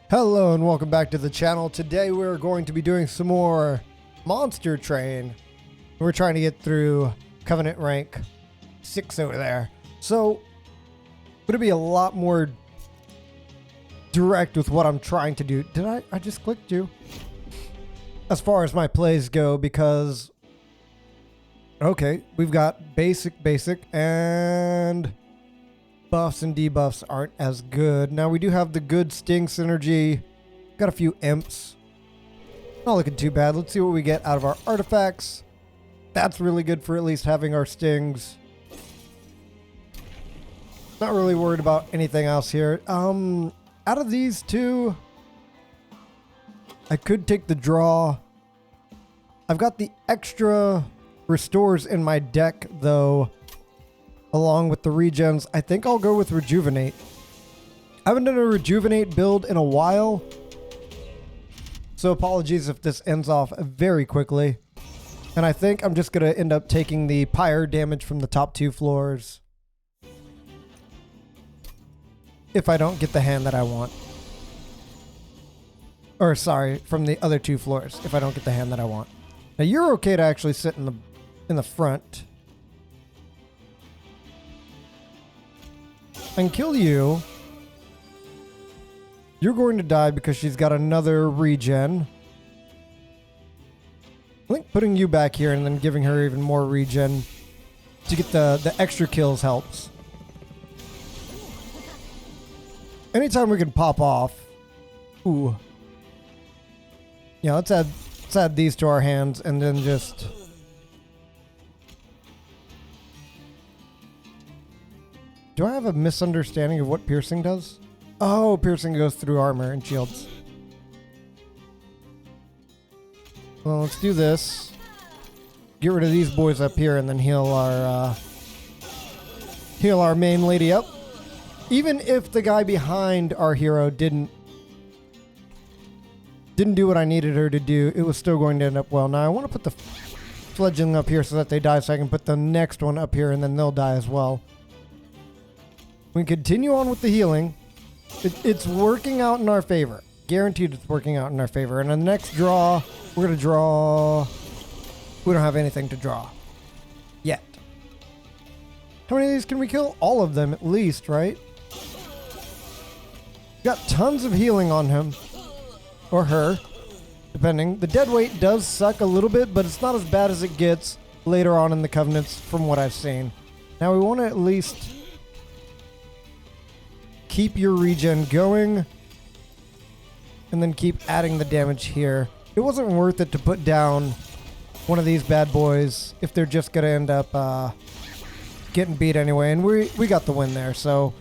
Hello and welcome back to the channel. Today we're going to be doing some more Monster Train. We're trying to get through Covenant rank 6 over there. So, going to be a lot more direct with what I'm trying to do. Did I just clicked you? As far as my plays go, because okay, we've got basic, and buffs and debuffs aren't as good. Now we do have the good Sting synergy. Got a few imps. Not looking too bad. Let's see what we get out of our artifacts. That's really good for at least having our stings. Not really worried about anything else here. Out of these two, I could take the draw. I've got the extra restores in my deck though, along with the regens. I think I'll go with Rejuvenate. I haven't done a Rejuvenate build in a while, so apologies if this ends off very quickly. And I think I'm just going to end up taking the Pyre damage from the top 2 floors if I don't get the hand that I want. Or sorry, from the other 2 floors if I don't get the hand that I want. Now you're okay to actually sit in the front and kill you. You're going to die because she's got another regen. I think putting you back here and then giving her even more regen to get the extra kills helps. Anytime we can pop off. Ooh. Yeah, let's add these to our hands and then just... Do I have a misunderstanding of what piercing does? Oh, piercing goes through armor and shields. Well, let's do this. Get rid of these boys up here and then heal our main lady up. Even if the guy behind our hero didn't do what I needed her to do, it was still going to end up well. Now I want to put the fledgling up here so that they die, so I can put the next one up here and then they'll die as well. We continue on with the healing. It's working out in our favor. Guaranteed it's working out in our favor. And on the next draw, we're going to draw... We don't have anything to draw yet. How many of these can we kill? All of them at least, right? Got tons of healing on him. Or her, depending. The dead weight does suck a little bit, but it's not as bad as it gets later on in the Covenants from what I've seen. Now we want to at least... keep your regen going and then keep adding the damage here. It wasn't worth it to put down one of these bad boys if they're just going to end up getting beat anyway. And we got the win there, so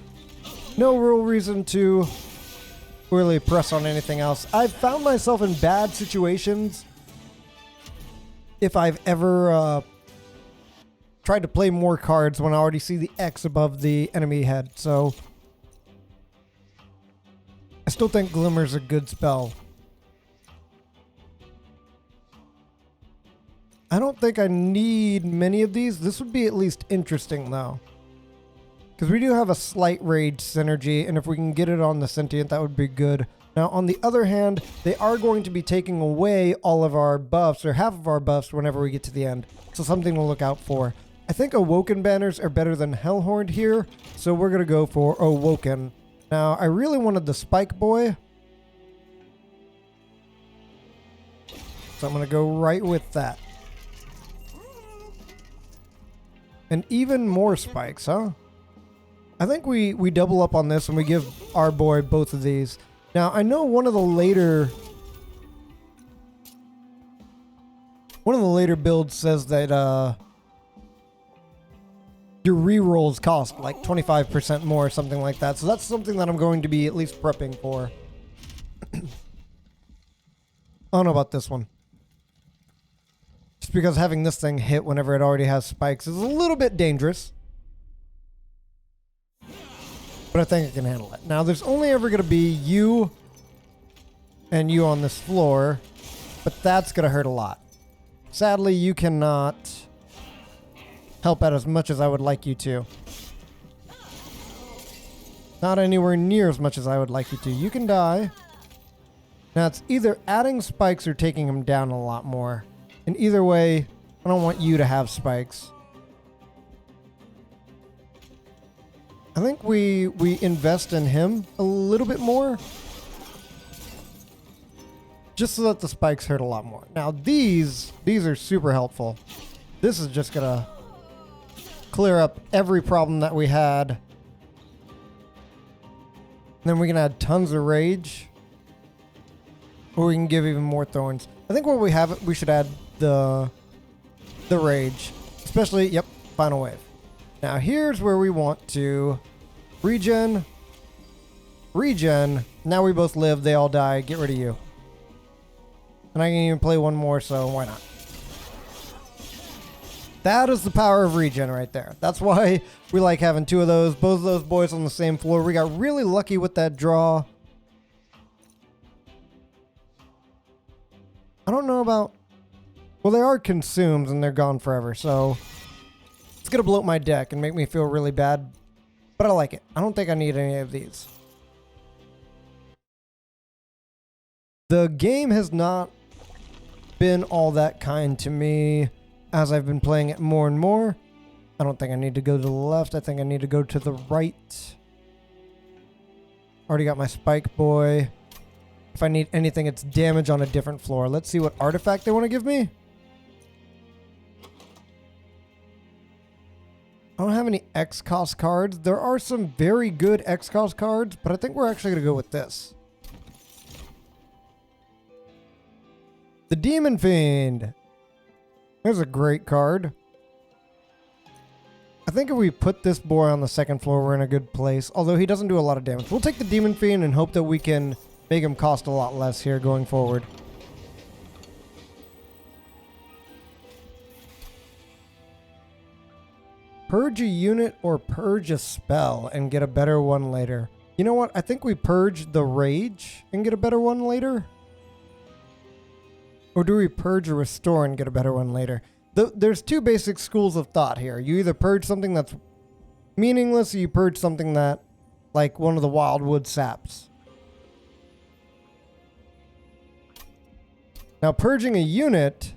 no real reason to really press on anything else. I've found myself in bad situations if I've ever tried to play more cards when I already see the X above the enemy head, so... I still think Glimmer's a good spell. I don't think I need many of these. This would be at least interesting, though. Because we do have a slight rage synergy, and if we can get it on the Sentient, that would be good. Now, on the other hand, they are going to be taking away all of our buffs, or half of our buffs, whenever we get to the end. So something to look out for. I think Awoken banners are better than Hellhorned here, so we're going to go for Awoken. Now, I really wanted the Spike Boy. So I'm going to go right with that. And even more spikes, huh? I think we double up on this and we give our boy both of these. Now, I know one of the later builds says that your rerolls cost like 25% more or something like that. So that's something that I'm going to be at least prepping for. I don't know about this one. Just because having this thing hit whenever it already has spikes is a little bit dangerous. But I think I can handle it. Now, there's only ever going to be you and you on this floor. But that's going to hurt a lot. Sadly, you cannot... help out as much as I would like you to. Not anywhere near as much as I would like you to. You can die. Now it's either adding spikes or taking him down a lot more. And either way, I don't want you to have spikes. I think we invest in him a little bit more. Just so that the spikes hurt a lot more. Now these are super helpful. This is just gonna clear up every problem that we had. And then we can add tons of rage. Or we can give even more thorns. I think when we have it, we should add the rage. Especially, yep, final wave. Now here's where we want to regen. Regen. Now we both live, they all die. Get rid of you. And I can even play one more, so why not? That is the power of regen right there. That's why we like having two of those. Both of those boys on the same floor. We got really lucky with that draw. I don't know about... Well, they are consumed and they're gone forever, so... It's going to bloat my deck and make me feel really bad. But I like it. I don't think I need any of these. The game has not been all that kind to me as I've been playing it more and more. I don't think I need to go to the left. I think I need to go to the right. Already got my spike boy. If I need anything, it's damage on a different floor. Let's see what artifact they want to give me. I don't have any X-Cost cards. There are some very good X-Cost cards, but I think we're actually going to go with this. The Demon Fiend. There's a great card. I think if we put this boy on the second floor, we're in a good place. Although he doesn't do a lot of damage. We'll take the Demon Fiend and hope that we can make him cost a lot less here going forward. Purge a unit or purge a spell and get a better one later. You know what? I think we purge the rage and get a better one later. Or do we purge or restore and get a better one later? There's two basic schools of thought here. You either purge something that's meaningless or you purge something that, like one of the wildwood saps. Now, purging a unit,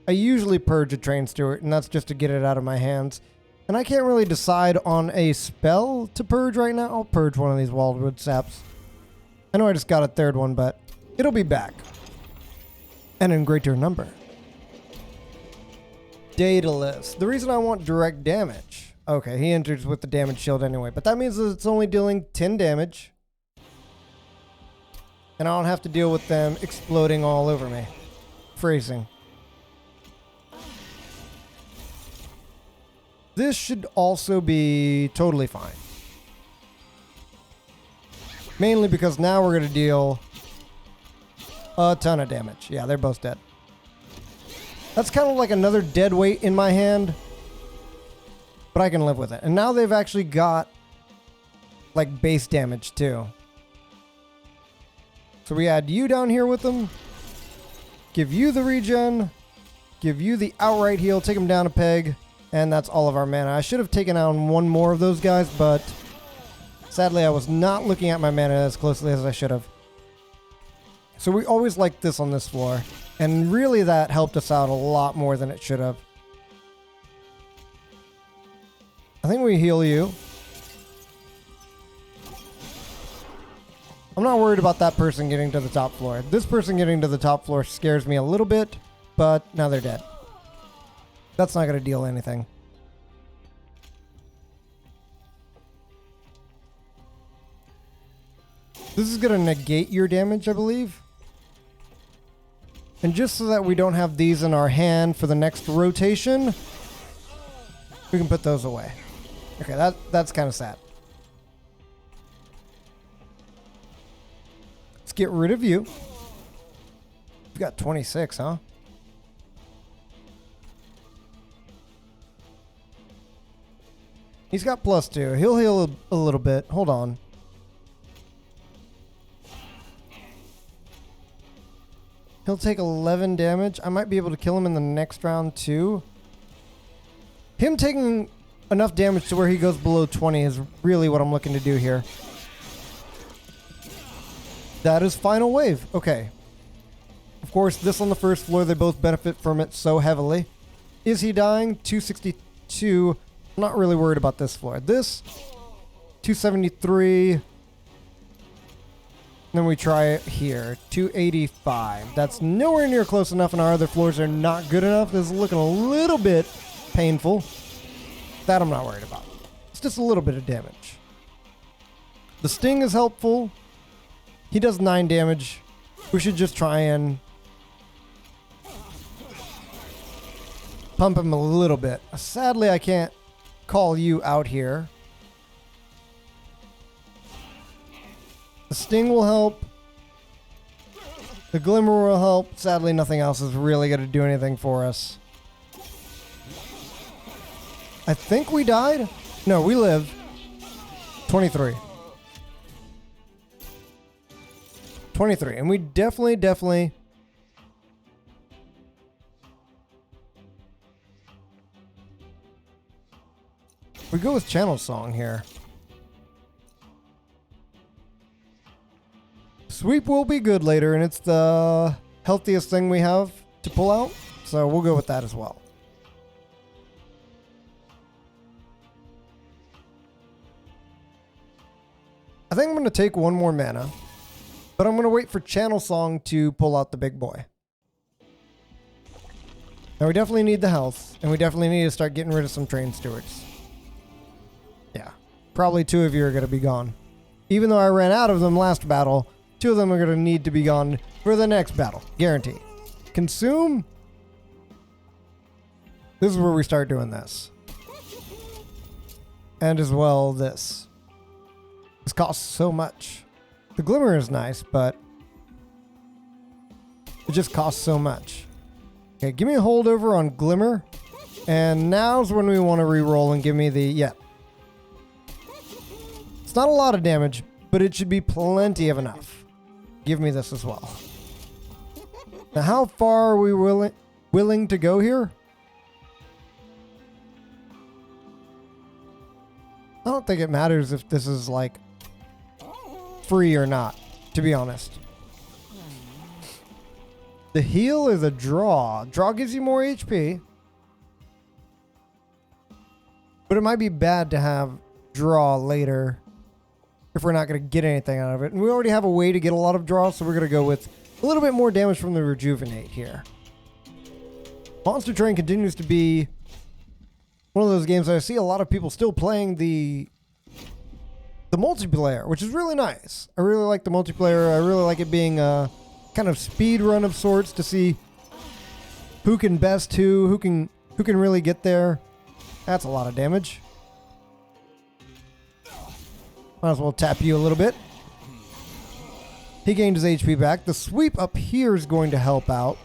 I usually purge a train steward, and that's just to get it out of my hands. And I can't really decide on a spell to purge right now. I'll purge one of these wildwood saps. I know I just got a third one, but it'll be back. And in greater number. Daedalus. The reason I want direct damage. Okay, he enters with the damage shield anyway, but that means that it's only dealing 10 damage. And I don't have to deal with them exploding all over me. Phrasing. This should also be totally fine. Mainly because now we're going to deal a ton of damage. Yeah, they're both dead. That's kind of like another dead weight in my hand. But I can live with it. And now they've actually got like base damage too. So we add you down here with them. Give you the regen. Give you the outright heal. Take them down a peg. And that's all of our mana. I should have taken out one more of those guys, but sadly I was not looking at my mana as closely as I should have. So we always liked this on this floor. And really that helped us out a lot more than it should have. I think we heal you. I'm not worried about that person getting to the top floor. This person getting to the top floor scares me a little bit, but now they're dead. That's not going to deal anything. This is going to negate your damage, I believe. And just so that we don't have these in our hand for the next rotation, we can put those away. Okay, that's kind of sad. Let's get rid of you. We've got 26, huh? He's got +2. He'll heal a little bit. Hold on. He'll take 11 damage. I might be able to kill him in the next round too. Him taking enough damage to where he goes below 20 is really what I'm looking to do here. That is final wave. Okay. Of course, this on the first floor, they both benefit from it so heavily. Is he dying? 262. I'm not really worried about this floor. This, 273. Then we try it here, 285. That's nowhere near close enough, and our other floors are not good enough. This is looking a little bit painful. That I'm not worried about. It's just a little bit of damage. The sting is helpful. He does 9 damage. We should just try and pump him a little bit. Sadly, I can't call you out here. The sting will help. The glimmer will help. Sadly, nothing else is really going to do anything for us. I think we died. No, we live. 23. 23. And we definitely... We go with Channel Song here. Sweep will be good later, and it's the healthiest thing we have to pull out, so we'll go with that as well. I think I'm going to take one more mana, but I'm going to wait for Channel Song to pull out the big boy. Now we definitely need the health, and we definitely need to start getting rid of some train stewards. Yeah, probably 2 of you are going to be gone. Even though I ran out of them last battle, 2 of them are going to need to be gone for the next battle. Guarantee. Consume. This is where we start doing this. And as well this. This costs so much. The glimmer is nice, but it just costs so much. Okay, give me a holdover on glimmer. And now's when we want to re-roll and give me the... Yeah. It's not a lot of damage, but it should be plenty of enough. Give me this as well. Now, how far are we willing to go here? I don't think it matters if this is like free or not, to be honest. The heal is a draw. Draw gives you more HP. But it might be bad to have draw later if we're not going to get anything out of it. And we already have a way to get a lot of draw, so we're going to go with a little bit more damage from the Rejuvenate here. Monster Train continues to be one of those games that I see a lot of people still playing the multiplayer, which is really nice. I really like the multiplayer. I really like it being a kind of speed run of sorts to see who can best who can really get there. That's a lot of damage. Might as well tap you a little bit. He gained his HP back. The sweep up here is going to help out.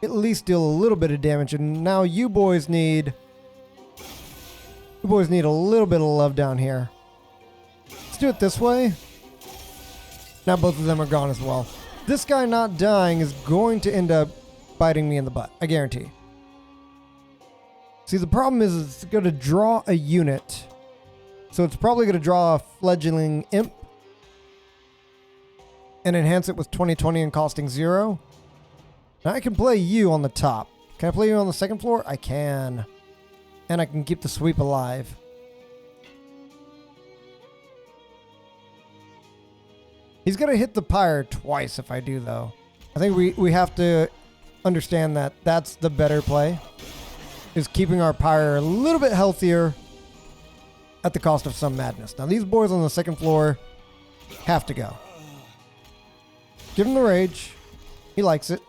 At least deal a little bit of damage. And now you boys need a little bit of love down here. Let's do it this way. Now both of them are gone as well. This guy not dying is going to end up biting me in the butt. I guarantee. See, the problem is it's going to draw a unit. So it's probably going to draw a fledgling imp and enhance it with 20/20 and costing 0. Now I can play you on the top. Can I play you on the second floor? I can. And I can keep the sweep alive. He's going to hit the pyre twice if I do, though. I think we have to understand that that's the better play, is keeping our pyre a little bit healthier at the cost of some madness. Now, these boys on the second floor have to go. Give him the rage. He likes it.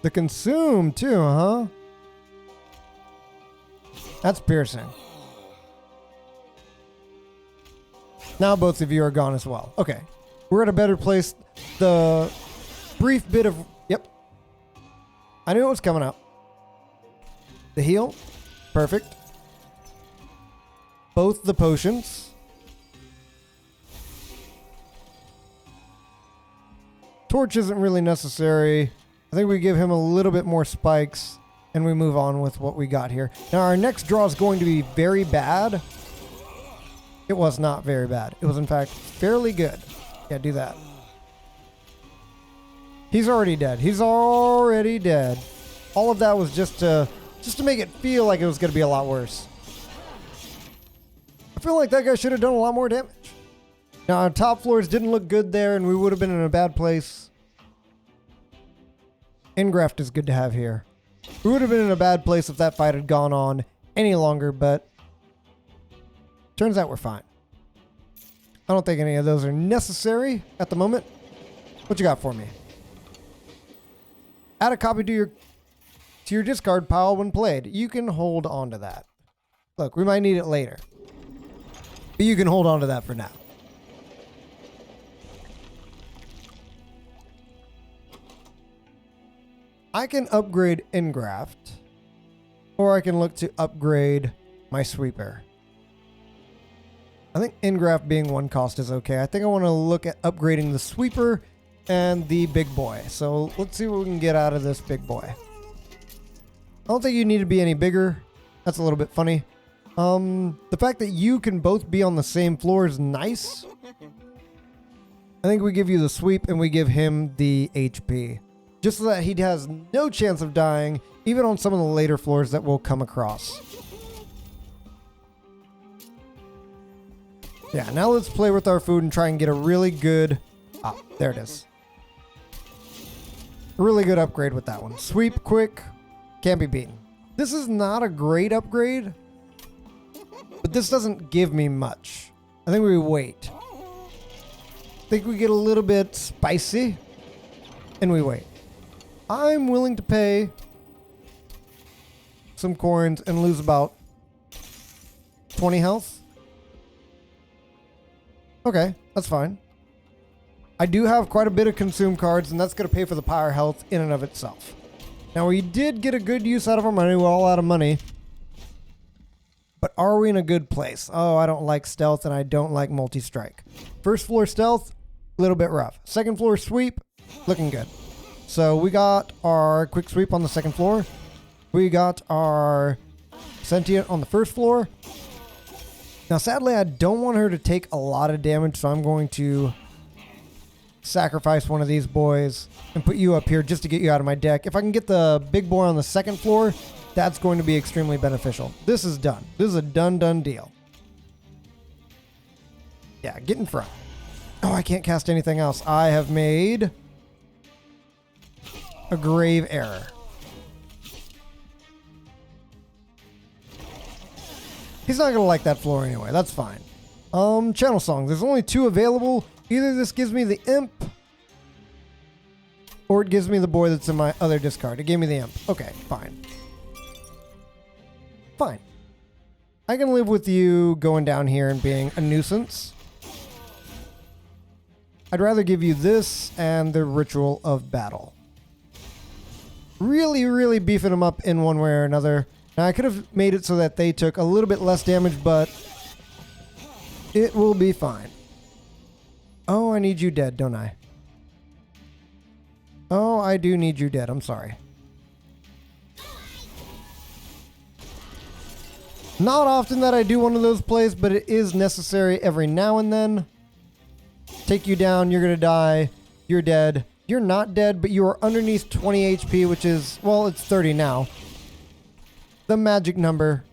The consume, too, huh? That's piercing. Now both of you are gone as well. Okay. We're at a better place. The brief bit of... Yep. I knew it was coming up. The heal. Perfect. Both the potions. Torch isn't really necessary. I think we give him a little bit more spikes and we move on with what we got here. Now our next draw is going to be very bad. It was not very bad. It was in fact fairly good. Yeah, do that. He's already dead. He's already dead. All of that was just to make it feel like it was going to be a lot worse. I feel like that guy should have done a lot more damage. Now, our top floors didn't look good there, and we would have been in a bad place. Engraft is good to have here. We would have been in a bad place if that fight had gone on any longer, but turns out we're fine. I don't think any of those are necessary at the moment. What you got for me? Add a copy to your discard pile when played. You can hold on to that. Look, we might need it later. But you can hold on to that for now. I can upgrade Engraft, or I can look to upgrade my Sweeper. I think Engraft being one cost is okay. I think I want to look at upgrading the Sweeper and the big boy. So let's see what we can get out of this big boy. I don't think you need to be any bigger. That's a little bit funny. The fact that you can both be on the same floor is nice. I think we give you the sweep and we give him the HP. Just so that he has no chance of dying, even on some of the later floors that we'll come across. Yeah, now let's play with our food and try and get a really good... Ah, there it is. A really good upgrade with that one. Sweep, quick, can't be beaten. This is not a great upgrade, but this doesn't give me much. I think we wait. I think we get a little bit spicy, and we wait. I'm willing to pay some coins and lose about 20 health. Okay, that's fine. I do have quite a bit of consume cards, and that's going to pay for the Pyre health in and of itself. Now, we did get a good use out of our money. We're all out of money. But are we in a good place? Oh, I don't like stealth, and I don't like multi-strike. First floor stealth, a little bit rough. Second floor sweep, looking good. So we got our quick sweep on the second floor. We got our sentient on the first floor. Now, sadly, I don't want her to take a lot of damage, so I'm going to sacrifice one of these boys and put you up here just to get you out of my deck. If I can get the big boy on the second floor, that's going to be extremely beneficial. This is done. This is a done deal. Yeah, get in front. Oh, I can't cast anything else. I have made a grave error. He's not going to like that floor anyway. That's fine. Channel songs. There's only 2 available. Either this gives me the imp, or it gives me the boy that's in my other discard. It gave me the imp. Okay, fine. Fine. I can live with you going down here and being a nuisance. I'd rather give you this and the Ritual of Battle. Really beefing them up in one way or another. Now, I could have made it so that they took a little bit less damage, but it will be fine. Oh, I need you dead, don't I? Oh, I do need you dead. I'm sorry. Not often that I do one of those plays, but it is necessary every now and then. Take you down, you're going to die, you're dead. You're not dead, but you are underneath 20 HP, which is, well, it's 30 now. The magic number.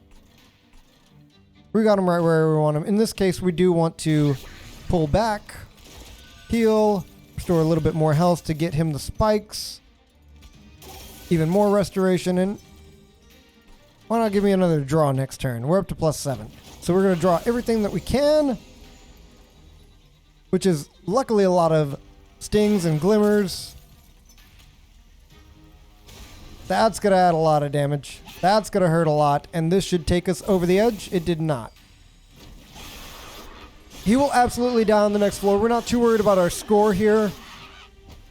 We got him right where we want him. In this case, we do want to pull back, heal, restore a little bit more health to get him the spikes. Even more restoration, and why not give me another draw next turn? We're up to +7. So we're going to draw everything that we can, which is luckily a lot of stings and glimmers. That's going to add a lot of damage. That's going to hurt a lot, and this should take us over the edge. It did not. He will absolutely die on the next floor. We're not too worried about our score here.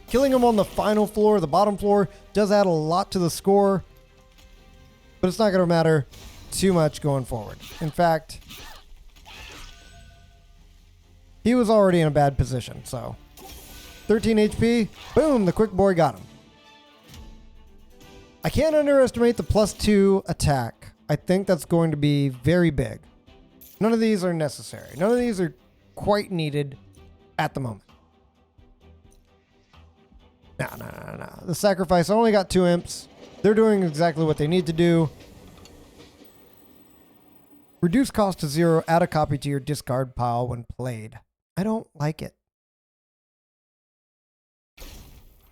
Killing him on the final floor, the bottom floor, does add a lot to the score, but it's not going to matter too much going forward. In fact, he was already in a bad position, so 13 HP, boom, the quick boy got him. I can't underestimate the +2 attack. I think that's going to be very big. None of these are necessary. None of these are quite needed at the moment. No. The sacrifice only got 2 imps. They're doing exactly what they need to do. Reduce cost to 0. Add a copy to your discard pile when played. I don't like it.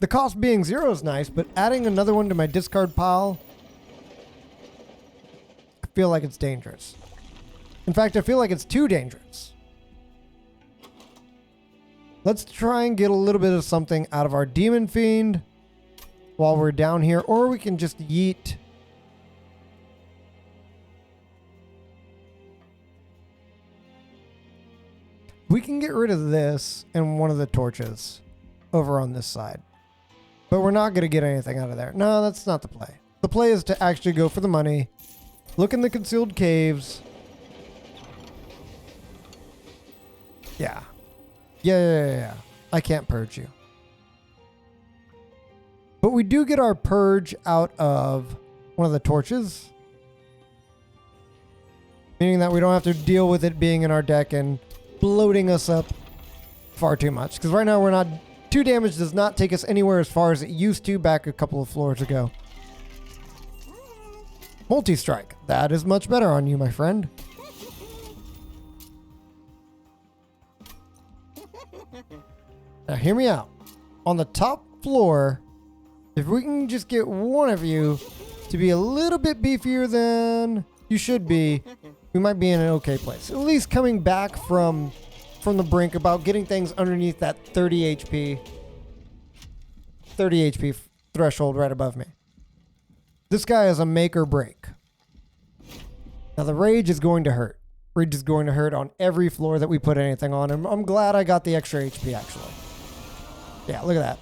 The cost being 0 is nice, but adding another one to my discard pile, I feel like it's dangerous. In fact, I feel like it's too dangerous. Let's try and get a little bit of something out of our Demon Fiend while we're down here, or we can just yeet. We can get rid of this and one of the torches over on this side. But we're not going to get anything out of there. No, that's not the play. The play is to actually go for the money. Look in the concealed caves. Yeah. Yeah. I can't purge you. But we do get our purge out of one of the torches. Meaning that we don't have to deal with it being in our deck and bloating us up far too much. Because right now we're not... 2 damage does not take us anywhere as far as it used to back a couple of floors ago. Multi-strike. That is much better on you, my friend. Now hear me out. On the top floor, if we can just get one of you to be a little bit beefier than you should be, we might be in an okay place. At least coming back from the brink, about getting things underneath that 30 HP threshold right above me. This guy is a make or break. Now the rage is going to hurt. Rage is going to hurt on every floor that we put anything on. And I'm glad I got the extra HP actually. Yeah, look at that.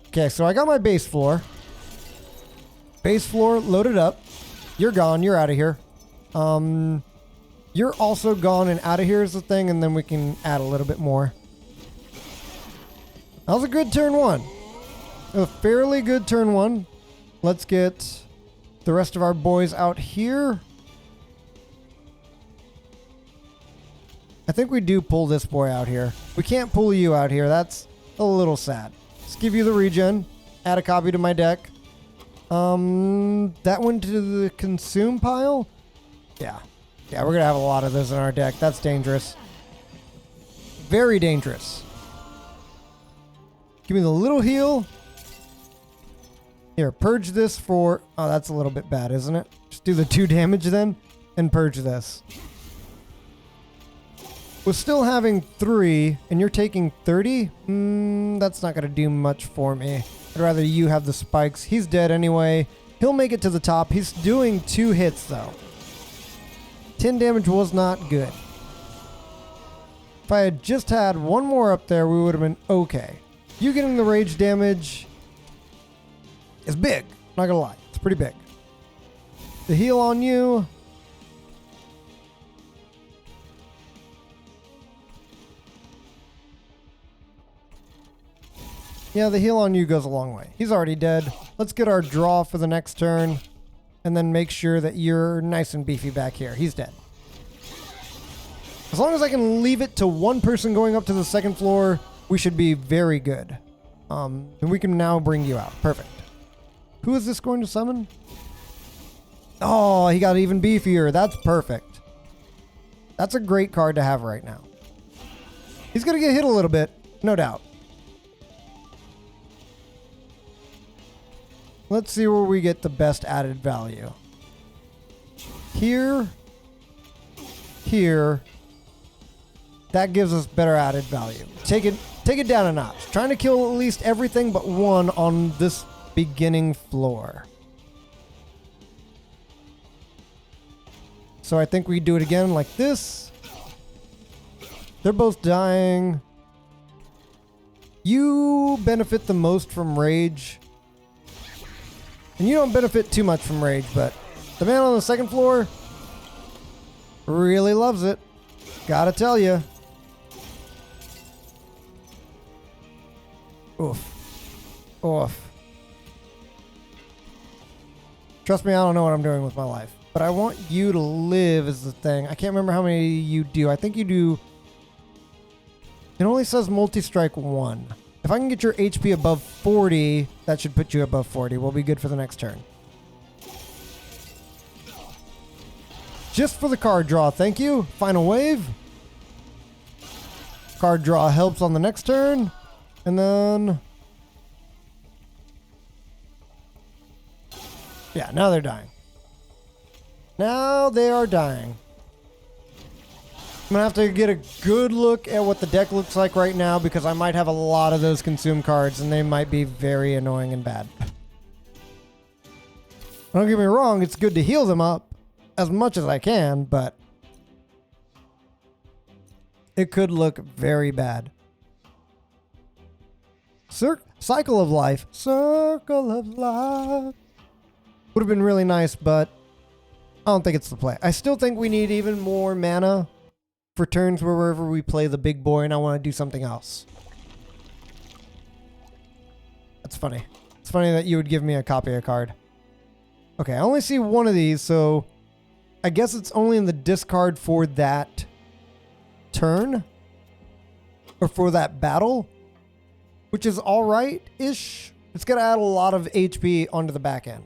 Okay, so I got my base floor. Base floor loaded up. You're gone. You're out of here. You're also gone and out of here is the thing, and then we can add a little bit more. That was a good turn 1. A fairly good turn 1. Let's get the rest of our boys out here. I think we do pull this boy out here. We can't pull you out here. That's a little sad. Let's give you the regen. Add a copy to my deck. That one to the consume pile? Yeah. Yeah, we're going to have a lot of those in our deck. That's dangerous. Very dangerous. Give me the little heal. Here, purge this for... Oh, that's a little bit bad, isn't it? Just do the 2 damage then and purge this. With still having 3 and you're taking 30, that's not going to do much for me. I'd rather you have the spikes. He's dead anyway. He'll make it to the top. He's doing 2 hits though. 10 damage was not good. If I had just had one more up there, we would have been okay. You getting the rage damage is big. Not gonna lie. It's pretty big. The heal on you. Yeah, the heal on you goes a long way. He's already dead. Let's get our draw for the next turn. And then make sure that you're nice and beefy back here. He's dead. As long as I can leave it to one person going up to the second floor, we should be very good. And we can now bring you out. Perfect. Who is this going to summon? Oh, he got even beefier. That's perfect. That's a great card to have right now. He's going to get hit a little bit, no doubt. Let's see where we get the best added value. Here. Here. That gives us better added value. Take it down a notch. Trying to kill at least everything but one on this beginning floor. So I think we do it again like this. They're both dying. You benefit the most from rage. And you don't benefit too much from rage, but the man on the second floor really loves it. Gotta tell you. Oof. Oof. Trust me, I don't know what I'm doing with my life. But I want you to live is the thing. I can't remember how many you do. I think you do... It only says multi-strike 1. If I can get your HP above 40, that should put you above 40. We'll be good for the next turn. Just for the card draw, thank you. Final wave. Card draw helps on the next turn. And then... yeah, now they're dying. Now they are dying. I'm going to have to get a good look at what the deck looks like right now because I might have a lot of those consume cards and they might be very annoying and bad. Don't get me wrong, it's good to heal them up as much as I can, but it could look very bad. Cycle of Life. Circle of Life. Would have been really nice, but I don't think it's the play. I still think we need even more mana for turns wherever we play the big boy and I want to do something else. That's funny. It's funny that you would give me a copy of a card. Okay, I only see one of these, so I guess it's only in the discard for that turn or for that battle, which is all right-ish. It's going to add a lot of HP onto the back end.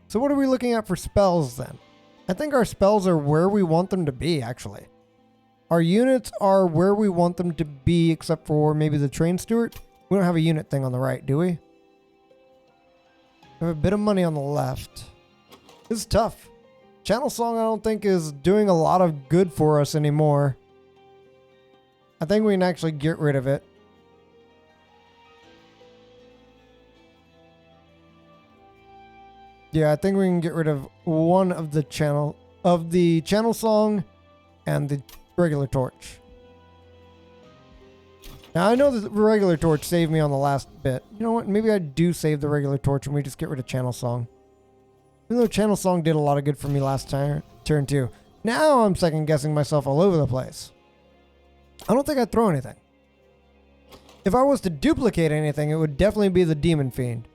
So what are we looking at for spells then? I think our spells are where we want them to be, actually. Our units are where we want them to be, except for maybe the train steward. We don't have a unit thing on the right, do we? We have a bit of money on the left. This is tough. Channel Song, I don't think, is doing a lot of good for us anymore. I think we can actually get rid of it. Yeah, I think we can get rid of one of the channel song and the regular torch. Now I know that the regular torch saved me on the last bit. You know what? Maybe I do save the regular torch and we just get rid of channel song. Even though channel song did a lot of good for me last turn too. Now I'm second guessing myself all over the place. I don't think I'd throw anything. If I was to duplicate anything, it would definitely be the Demon Fiend.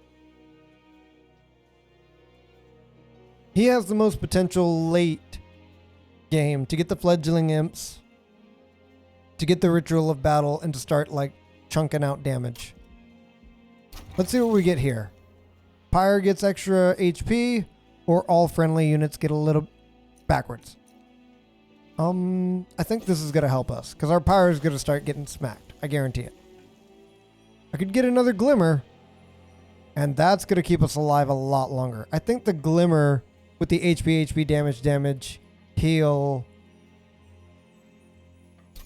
He has the most potential late game to get the Fledgling Imps, to get the Ritual of Battle, and to start like chunking out damage. Let's see what we get here. Pyre gets extra HP, or all friendly units get a little backwards. I think this is going to help us, because our Pyre is going to start getting smacked. I guarantee it. I could get another Glimmer, and that's going to keep us alive a lot longer. I think the Glimmer with the HP, damage, heal.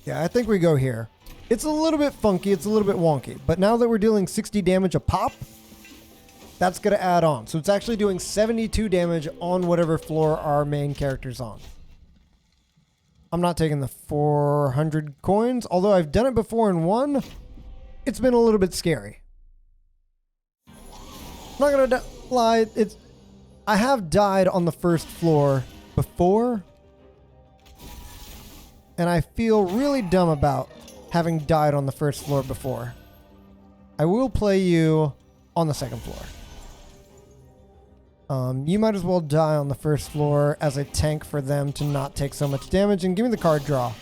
Yeah, I think we go here. It's a little bit funky, it's a little bit wonky, but now that we're dealing 60 damage a pop, that's going to add on. So it's actually doing 72 damage on whatever floor our main character's on. I'm not taking the 400 coins, although I've done it before and won. It's been a little bit scary. I'm not going to lie, I have died on the first floor before, and I feel really dumb about having died on the first floor before. I will play you on the second floor. You might as well die on the first floor as a tank for them to not take so much damage, and give me the card draw.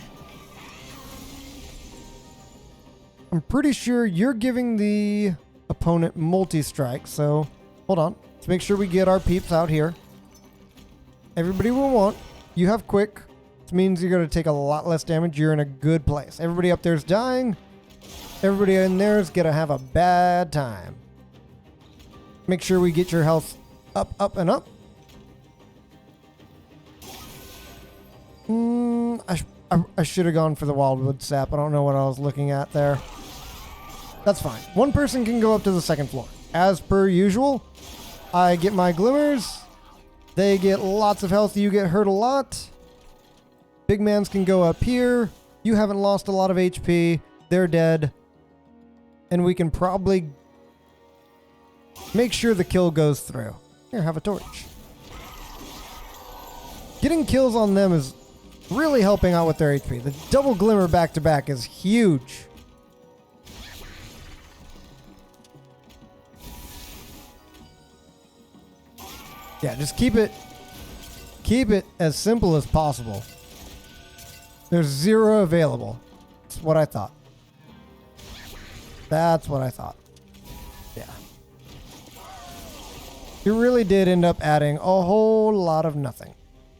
I'm pretty sure you're giving the opponent multi-strike, so hold on. Let's make sure we get our peeps out here. Everybody will want. You have quick. This means you're going to take a lot less damage. You're in a good place. Everybody up there is dying. Everybody in there is going to have a bad time. Make sure we get your health up, up, and up. I should have gone for the Wildwood Sap. I don't know what I was looking at there. That's fine. One person can go up to the second floor. As per usual, I get my glimmers. They get lots of health. You get hurt a lot. Big mans can go up here. You haven't lost a lot of HP. They're dead. And we can probably make sure the kill goes through. Here, have a torch. Getting kills on them is really helping out with their HP. The double glimmer back to back is huge. Yeah, just keep it as simple as possible. There's 0 available. That's what I thought. That's what I thought. Yeah. He really did end up adding a whole lot of nothing.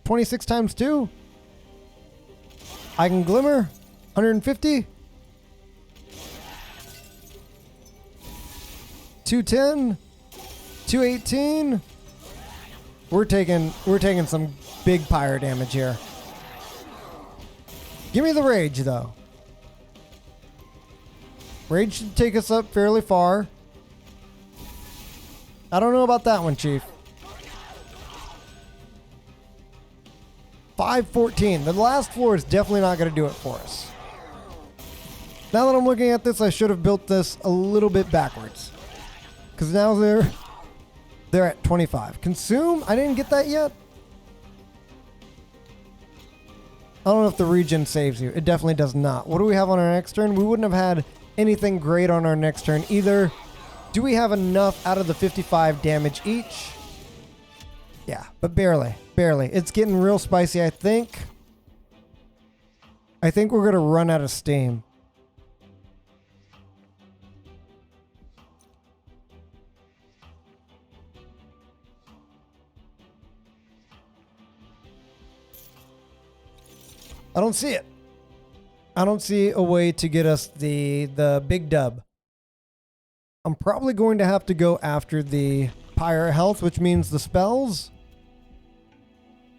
26 times 2. I can glimmer. 150. 210. 218. We're taking some big pyre damage here. Give me the rage though. Rage should take us up fairly far. I don't know about that one, Chief. 514. The last floor is definitely not going to do it for us. Now that I'm looking at this, I should have built this a little bit backwards. Because now they're at 25. Consume? I didn't get that yet. I don't know if the regen saves you. It definitely does not. What do we have on our next turn? We wouldn't have had anything great on our next turn either. Do we have enough out of the 55 damage each? Yeah, but barely. Barely. It's getting real spicy, I think. I think we're going to run out of steam. I don't see it. I don't see a way to get us the big dub. I'm probably going to have to go after the Pyre health, which means the spells.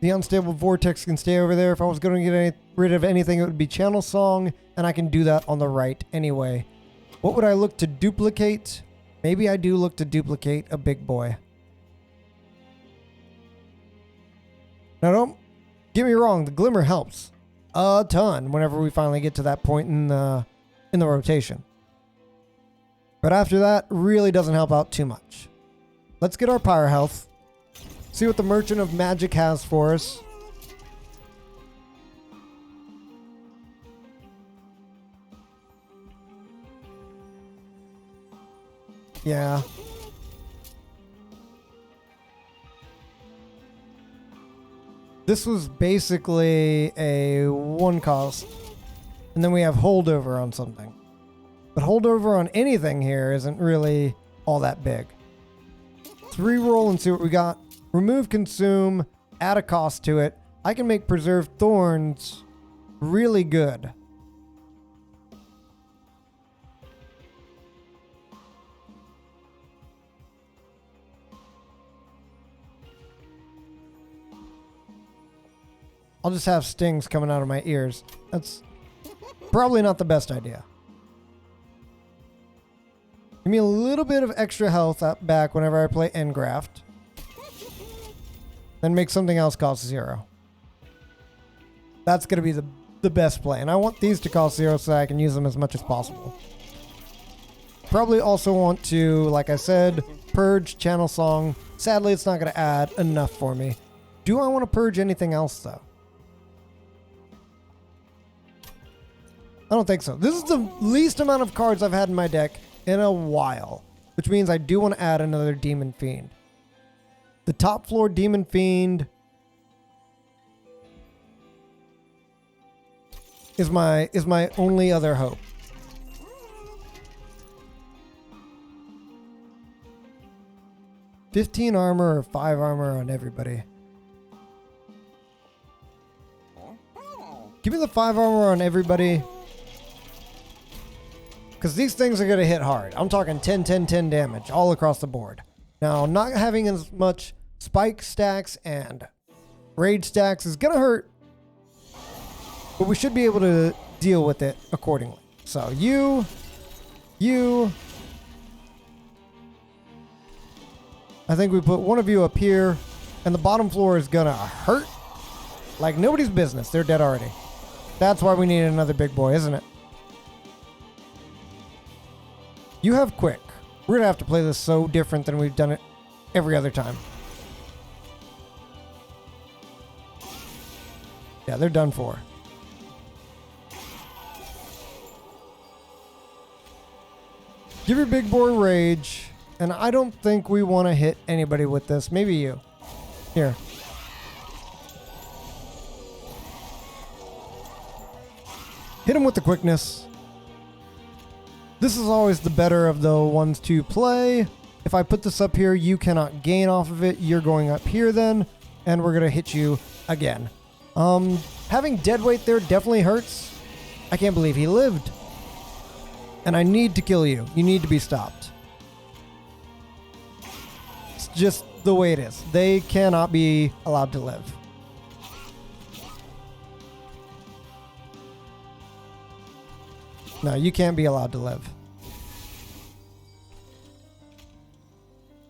The unstable vortex can stay over there. If I was going to get rid of anything, it would be channel song, and I can do that on the right anyway. What would I look to duplicate? Maybe I do look to duplicate a big boy. Now don't get me wrong, the glimmer helps a ton whenever we finally get to that point in the rotation. But after that, really doesn't help out too much. Let's get our Pyre health. See what the Merchant of Magic has for us. Yeah. This was basically a one cost. And then we have holdover on something. But holdover on anything here isn't really all that big. Let's re-roll and see what we got. Remove consume, add a cost to it. I can make preserved thorns really good. I'll just have stings coming out of my ears. That's probably not the best idea. Give me a little bit of extra health back whenever I play Engraft. Then make something else cost 0. That's going to be the best play. And I want these to cost 0 so I can use them as much as possible. Probably also want to, like I said, purge channel song. Sadly, it's not going to add enough for me. Do I want to purge anything else, though? I don't think so. This is the least amount of cards I've had in my deck in a while, which means I do want to add another Demon Fiend. The top floor Demon Fiend is my only other hope. $15 armor or 5 armor on everybody. Give me the 5 armor on everybody. Because these things are going to hit hard. I'm talking 10, 10, 10 damage all across the board. Now, not having as much spike stacks and rage stacks is going to hurt. But we should be able to deal with it accordingly. So, you. I think we put one of you up here. And the bottom floor is going to hurt like nobody's business. They're dead already. That's why we need another big boy, isn't it? You have quick. We're going to have to play this so different than we've done it every other time. Yeah, they're done for. Give your big boy rage. And I don't think we want to hit anybody with this. Maybe you. Here. Hit him with the quickness. This is always the better of the ones to play. If I put this up here, you cannot gain off of it. You're going up here then, and we're going to hit you again. Having dead weight there definitely hurts. I can't believe he lived. And I need to kill you. You need to be stopped. It's just the way it is. They cannot be allowed to live. No, you can't be allowed to live.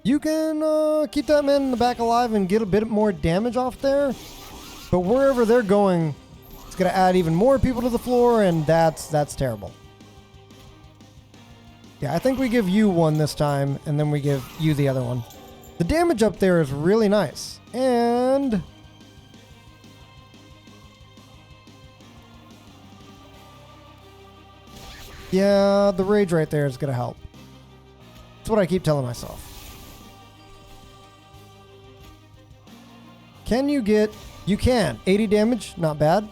You can keep that man in the back alive and get a bit more damage off there. But wherever they're going, it's going to add even more people to the floor, and that's terrible. Yeah, I think we give you one this time, and then we give you the other one. The damage up there is really nice. And... yeah, the rage right there is going to help. That's what I keep telling myself. Can you get... you can. 80 damage, not bad. I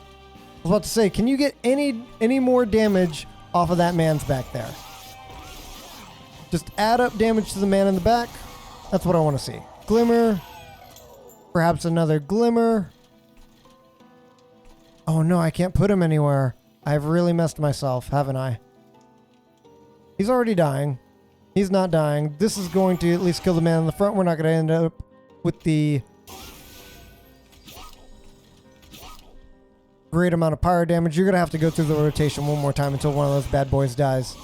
was about to say, can you get any more damage off of that man's back there? Just add up damage to the man in the back. That's what I want to see. Glimmer. Perhaps another glimmer. Oh no, I can't put him anywhere. I've really messed myself, haven't I? He's already dying. He's not dying. This is going to at least kill the man in the front. We're not going to end up with the great amount of pyre damage. You're going to have to go through the rotation one more time until one of those bad boys dies.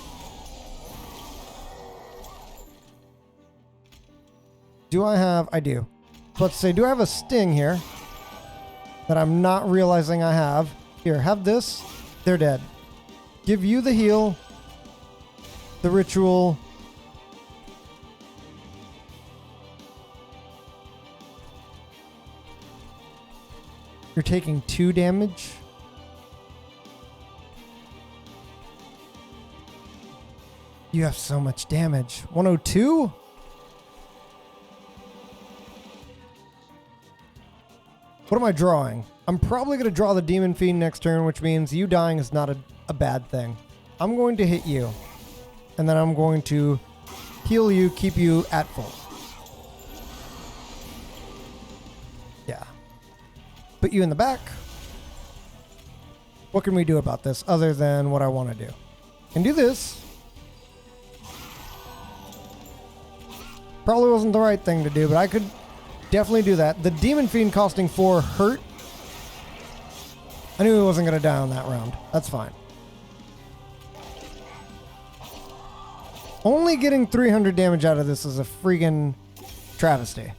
Do I have... I do. Let's say, do I have a sting here that I'm not realizing I have? Here, have this. They're dead. Give you the heal. The ritual. You're taking 2 damage. You have so much damage. 102? What am I drawing? I'm probably going to draw the Demon Fiend next turn, which means you dying is not a bad thing. I'm going to hit you. And then I'm going to heal you, keep you at full. Yeah. Put you in the back. What can we do about this other than what I want to do? Can do this. Probably wasn't the right thing to do, but I could definitely do that. The Demon Fiend costing 4 hurt. I knew he wasn't going to die on that round. That's fine. Only getting 300 damage out of this is a freaking travesty.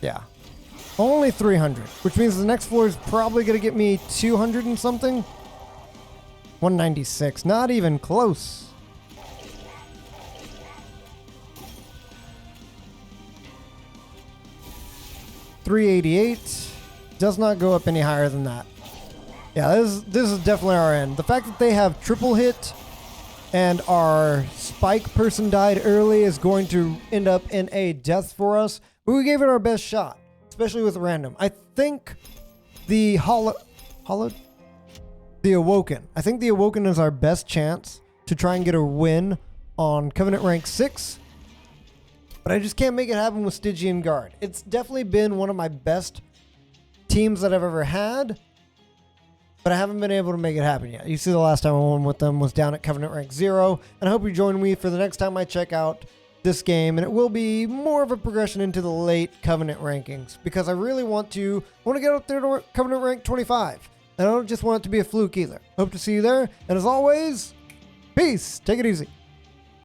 Yeah. Only 300, which means the next floor is probably going to get me 200 and something. 196. Not even close. $388. Does not go up any higher than that. Yeah, this is definitely our end. The fact that they have triple hit and our spike person died early is going to end up in a death for us. But we gave it our best shot, especially with random. I think the the Awoken. I think the Awoken is our best chance to try and get a win on Covenant rank 6. But I just can't make it happen with Stygian Guard. It's definitely been one of my best teams that I've ever had, but I haven't been able to make it happen yet. You see, the last time I won with them was down at Covenant rank 0, and I hope you join me for the next time I check out this game, and it will be more of a progression into the late Covenant rankings, because I really want to get up there to Covenant rank 25, and I don't just want it to be a fluke either. Hope to see you there, and as always, peace. Take it easy.